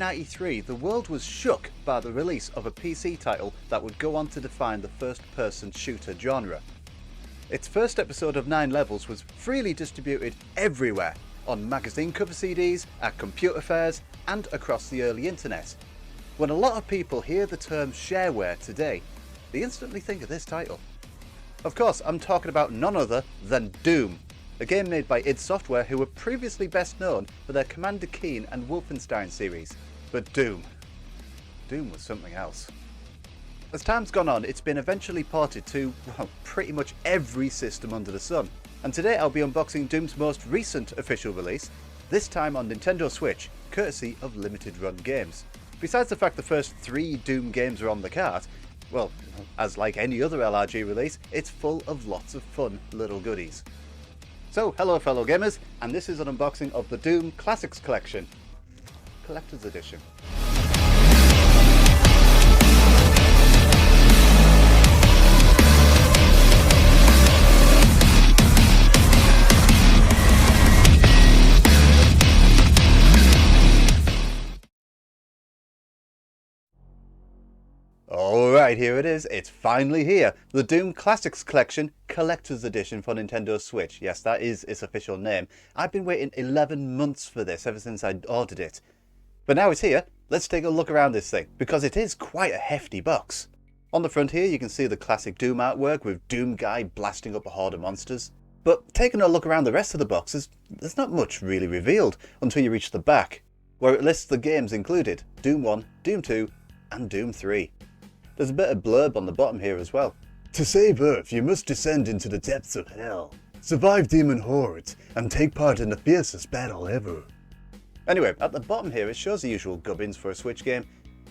1993, the world was shook by the release of a PC title that would go on to define the first-person shooter genre. Its first episode of 9 levels was freely distributed everywhere, on magazine cover CDs, at computer fairs, and across the early internet. When a lot of people hear the term shareware today, they instantly think of this title. Of course, I'm talking about none other than Doom, a game made by id Software, who were previously best known for their Commander Keen and Wolfenstein series. But Doom was something else. As time's gone on, it's been eventually ported to, well, pretty much every system under the sun. And today I'll be unboxing Doom's most recent official release, this time on Nintendo Switch, courtesy of Limited Run Games. Besides the fact the first 3 Doom games are on the cart, well, as like any other LRG release, it's full of lots of fun little goodies. So, hello fellow gamers, and this is an unboxing of the Doom Classics Collection, Collector's Edition. Alright, here it is. It's finally here. The Doom Classics Collection Collector's Edition for Nintendo Switch. Yes, that is its official name. I've been waiting 11 months for this ever since I ordered it. But now it's here. Let's take a look around this thing, because it is quite a hefty box. On the front here you can see the classic Doom artwork with Doom Guy blasting up a horde of monsters. But taking a look around the rest of the boxes, there's not much really revealed until you reach the back, where it lists the games included: Doom 1, Doom 2 and Doom 3. There's a bit of blurb on the bottom here as well. To save Earth, you must descend into the depths of hell, survive demon hordes, and take part in the fiercest battle ever. Anyway, at the bottom here it shows the usual gubbins for a Switch game.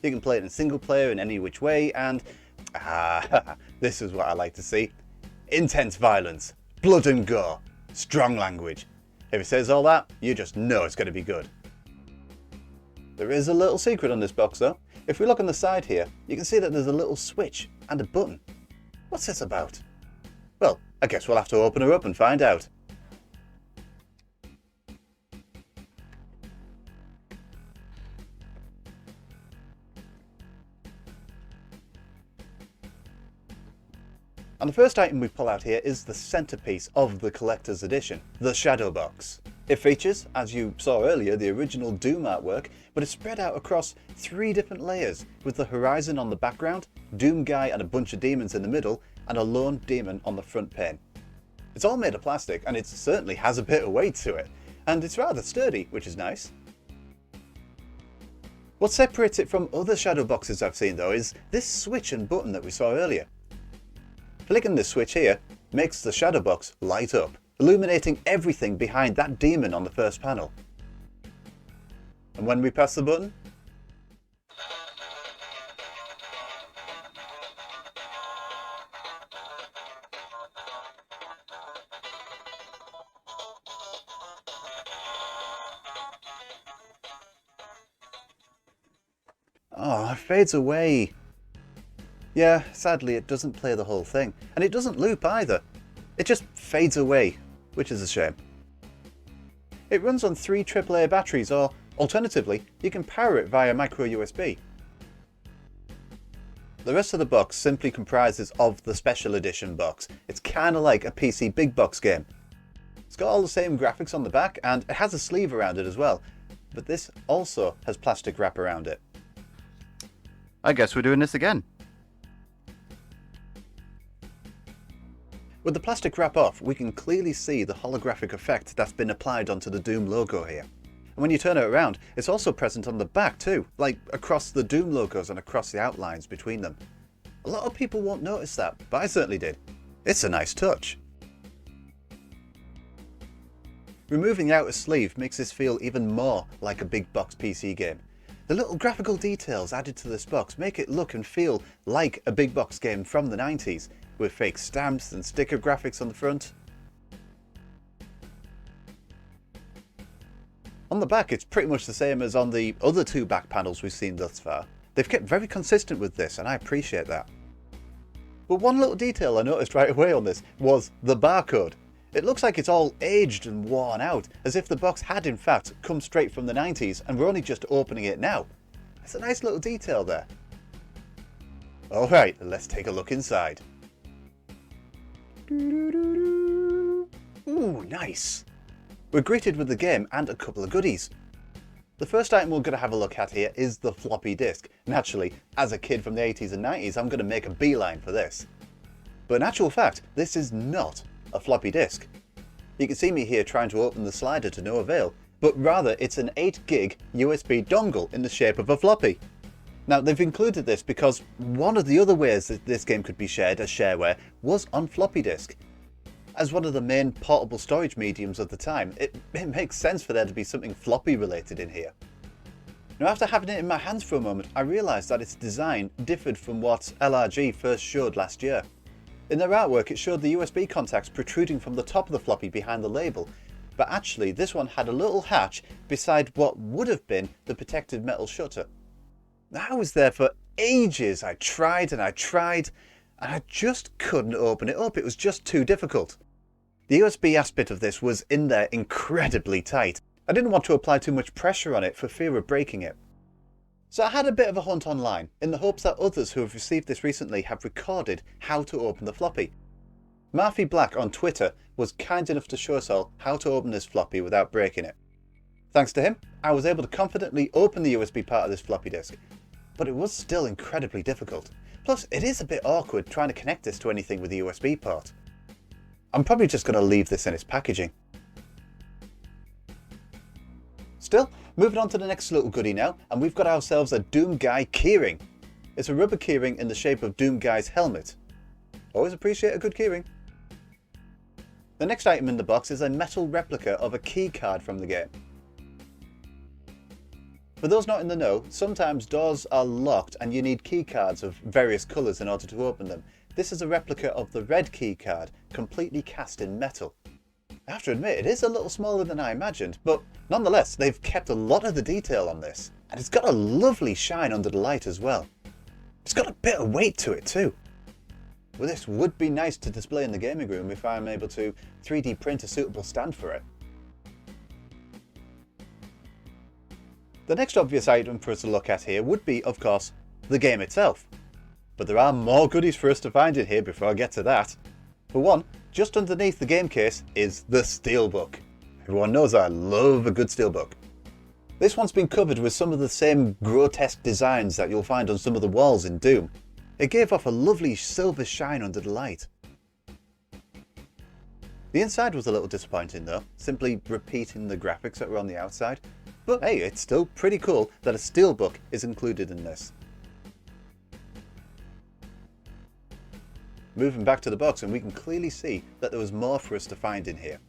You can play it in single player in any which way, and this is what I like to see. Intense violence, blood and gore, strong language. If it says all that, you just know it's going to be good. There is a little secret on this box though. If we look on the side here, you can see that there's a little switch and a button. What's this about? Well, I guess we'll have to open her up and find out. And the first item we pull out here is the centerpiece of the Collector's Edition, the Shadow Box. It features, as you saw earlier, the original Doom artwork, but it's spread out across 3 different layers, with the horizon on the background, Doom Guy and a bunch of demons in the middle, and a lone demon on the front pane. It's all made of plastic, and it certainly has a bit of weight to it, and it's rather sturdy, which is nice. What separates it from other Shadow Boxes I've seen though is this switch and button that we saw earlier. Flicking this switch here makes the Shadow Box light up, illuminating everything behind that demon on the first panel. And when we press the button, it fades away. Yeah, sadly it doesn't play the whole thing, and it doesn't loop either. It just fades away, which is a shame. It runs on 3 AAA batteries, or alternatively, you can power it via micro USB. The rest of the box simply comprises of the Special Edition box. It's kinda like a PC big box game. It's got all the same graphics on the back, and it has a sleeve around it as well, but this also has plastic wrap around it. I guess we're doing this again. With the plastic wrap off, we can clearly see the holographic effect that's been applied onto the Doom logo here. And when you turn it around, it's also present on the back too, like across the Doom logos and across the outlines between them. A lot of people won't notice that, but I certainly did. It's a nice touch. Removing the outer sleeve makes this feel even more like a big box PC game. The little graphical details added to this box make it look and feel like a big box game from the 90s, with fake stamps and sticker graphics on the front. On the back it's pretty much the same as on the other 2 back panels we've seen thus far. They've kept very consistent with this, and I appreciate that. But one little detail I noticed right away on this was the barcode. It looks like it's all aged and worn out, as if the box had in fact come straight from the 90s and we're only just opening it now. It's a nice little detail there. Alright, let's take a look inside. Ooh, nice! We're greeted with the game and a couple of goodies. The first item we're going to have a look at here is the floppy disk. Naturally, as a kid from the 80s and 90s, I'm going to make a beeline for this. But in actual fact, this is not a floppy disk. You can see me here trying to open the slider to no avail, but rather it's an 8GB USB dongle in the shape of a floppy. Now they've included this because one of the other ways that this game could be shared as shareware was on floppy disk. As one of the main portable storage mediums of the time, it makes sense for there to be something floppy related in here. Now after having it in my hands for a moment, I realised that its design differed from what LRG first showed last year. In their artwork it showed the USB contacts protruding from the top of the floppy behind the label, but actually this one had a little hatch beside what would have been the protected metal shutter. I was there for ages. I tried and I just couldn't open it up. It was just too difficult. The USB aspect of this was in there incredibly tight. I didn't want to apply too much pressure on it for fear of breaking it. So I had a bit of a hunt online in the hopes that others who have received this recently have recorded how to open the floppy. Marfy Black on Twitter was kind enough to show us all how to open this floppy without breaking it. Thanks to him, I was able to confidently open the USB part of this floppy disk. But it was still incredibly difficult. Plus, it is a bit awkward trying to connect this to anything with the USB port. I'm probably just going to leave this in its packaging. Still, moving on to the next little goodie now, and we've got ourselves a Doom Guy keyring. It's a rubber keyring in the shape of Doom Guy's helmet. Always appreciate a good keyring. The next item in the box is a metal replica of a key card from the game. For those not in the know, sometimes doors are locked and you need key cards of various colours in order to open them. This is a replica of the red key card, completely cast in metal. I have to admit, it is a little smaller than I imagined, but nonetheless, they've kept a lot of the detail on this, and it's got a lovely shine under the light as well. It's got a bit of weight to it too. Well, this would be nice to display in the gaming room if I'm able to 3D print a suitable stand for it. The next obvious item for us to look at here would be, of course, the game itself. But there are more goodies for us to find in here before I get to that. For one, just underneath the game case is the steelbook. Everyone knows I love a good steelbook. This one's been covered with some of the same grotesque designs that you'll find on some of the walls in Doom. It gave off a lovely silver shine under the light. The inside was a little disappointing though, simply repeating the graphics that were on the outside. But hey, it's still pretty cool that a steelbook is included in this. Moving back to the box, and we can clearly see that there was more for us to find in here.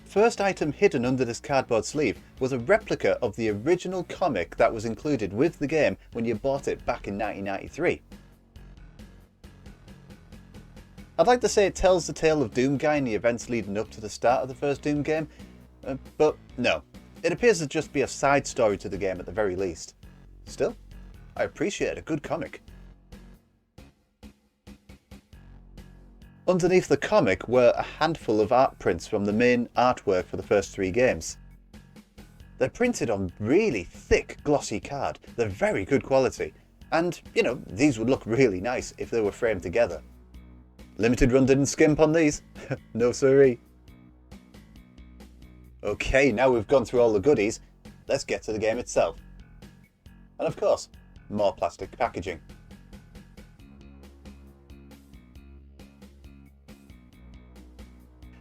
First item hidden under this cardboard sleeve was a replica of the original comic that was included with the game when you bought it back in 1993. I'd like to say it tells the tale of Doom Guy and the events leading up to the start of the first Doom game, but no. It appears to just be a side story to the game at the very least. Still, I appreciate a good comic. Underneath the comic were a handful of art prints from the main artwork for the first 3 games. They're printed on really thick glossy card, they're very good quality, and you know, these would look really nice if they were framed together. Limited run didn't skimp on these, no siree. Okay, now we've gone through all the goodies, let's get to the game itself. And of course, more plastic packaging.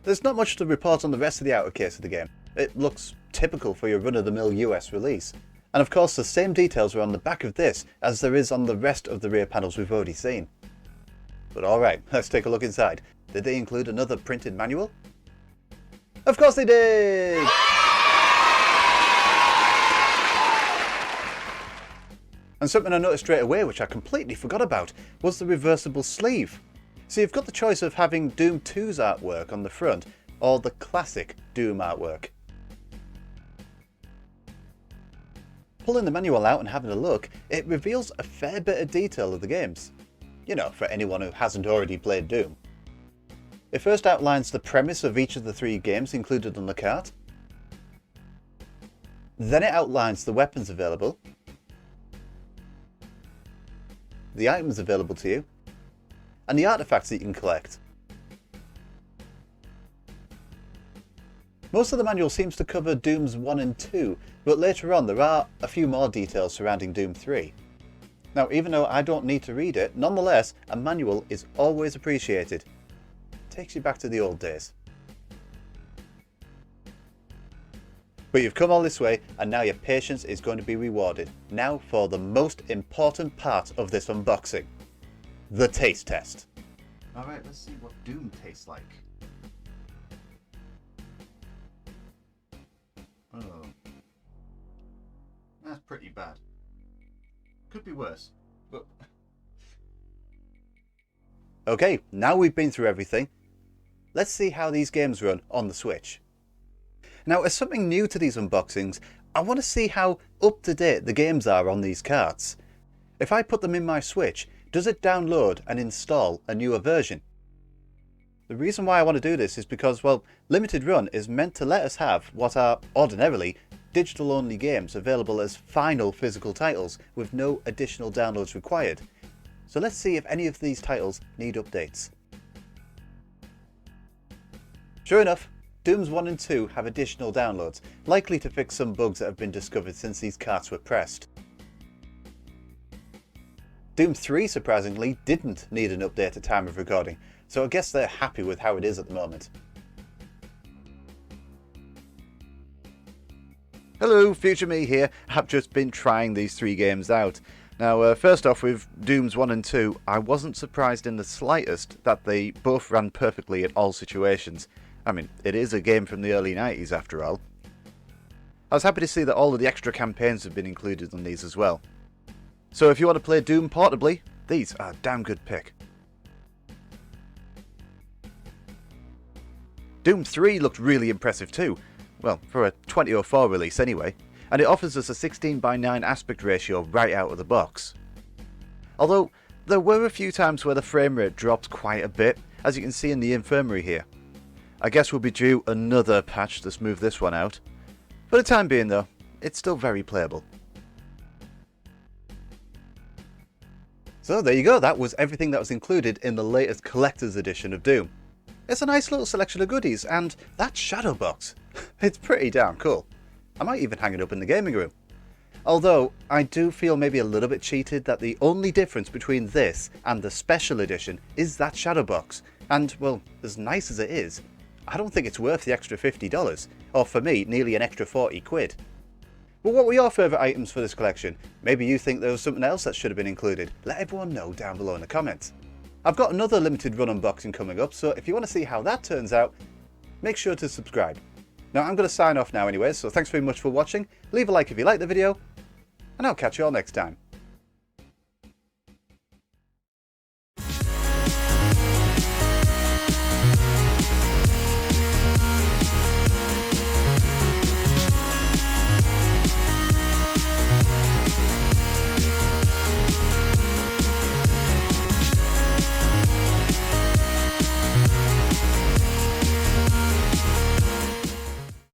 There's not much to report on the rest of the outer case of the game. It looks typical for your run-of-the-mill US release. And of course the same details are on the back of this as there is on the rest of the rear panels we've already seen. But alright, let's take a look inside. Did they include another printed manual? Of course they did! And something I noticed straight away, which I completely forgot about, was the reversible sleeve. So you've got the choice of having Doom 2's artwork on the front, or the classic Doom artwork. Pulling the manual out and having a look, it reveals a fair bit of detail of the games. You know, for anyone who hasn't already played Doom. It first outlines the premise of each of the 3 games included on the cart. Then it outlines the weapons available. the items available to you, and the artifacts that you can collect. Most of the manual seems to cover Dooms 1 and 2, but later on there are a few more details surrounding Doom 3. Now, even though I don't need to read it, nonetheless, a manual is always appreciated. It takes you back to the old days. But you've come all this way, and now your patience is going to be rewarded. Now for the most important part of this unboxing. The taste test. Alright, let's see what Doom tastes like. Oh. That's pretty bad. Could be worse, but... Okay, now we've been through everything. Let's see how these games run on the Switch. Now, as something new to these unboxings, I want to see how up to date the games are on these carts. If I put them in my Switch, does it download and install a newer version? The reason why I want to do this is because, well, Limited Run is meant to let us have what are ordinarily digital only games available as final physical titles with no additional downloads required. So let's see if any of these titles need updates. Sure enough, Dooms 1 and 2 have additional downloads, likely to fix some bugs that have been discovered since these carts were pressed. Doom 3 surprisingly didn't need an update at time of recording, so I guess they're happy with how it is at the moment. Hello, future me here. I've just been trying these 3 games out. Now, first off with Dooms 1 and 2, I wasn't surprised in the slightest that they both ran perfectly in all situations. I mean, it is a game from the early 90s after all. I was happy to see that all of the extra campaigns have been included on these as well. So if you want to play Doom portably, these are a damn good pick. Doom 3 looked really impressive too. Well, for a 2004 release anyway, and it offers us a 16:9 aspect ratio right out of the box. Although, there were a few times where the frame rate dropped quite a bit, as you can see in the infirmary here. I guess we'll be due another patch to smooth this one out. For the time being though, it's still very playable. So there you go, that was everything that was included in the latest collector's edition of Doom. It's a nice little selection of goodies, and that shadow box, it's pretty damn cool. I might even hang it up in the gaming room. Although, I do feel maybe a little bit cheated that the only difference between this and the special edition is that shadow box. And, well, as nice as it is, I don't think it's worth the extra $50, or for me, nearly an extra 40 quid. But what were your favourite items for this collection? Maybe you think there was something else that should have been included. Let everyone know down below in the comments. I've got another limited run unboxing coming up, so if you want to see how that turns out, make sure to subscribe. Now I'm going to sign off now anyways, so thanks very much for watching, leave a like if you liked the video, and I'll catch you all next time.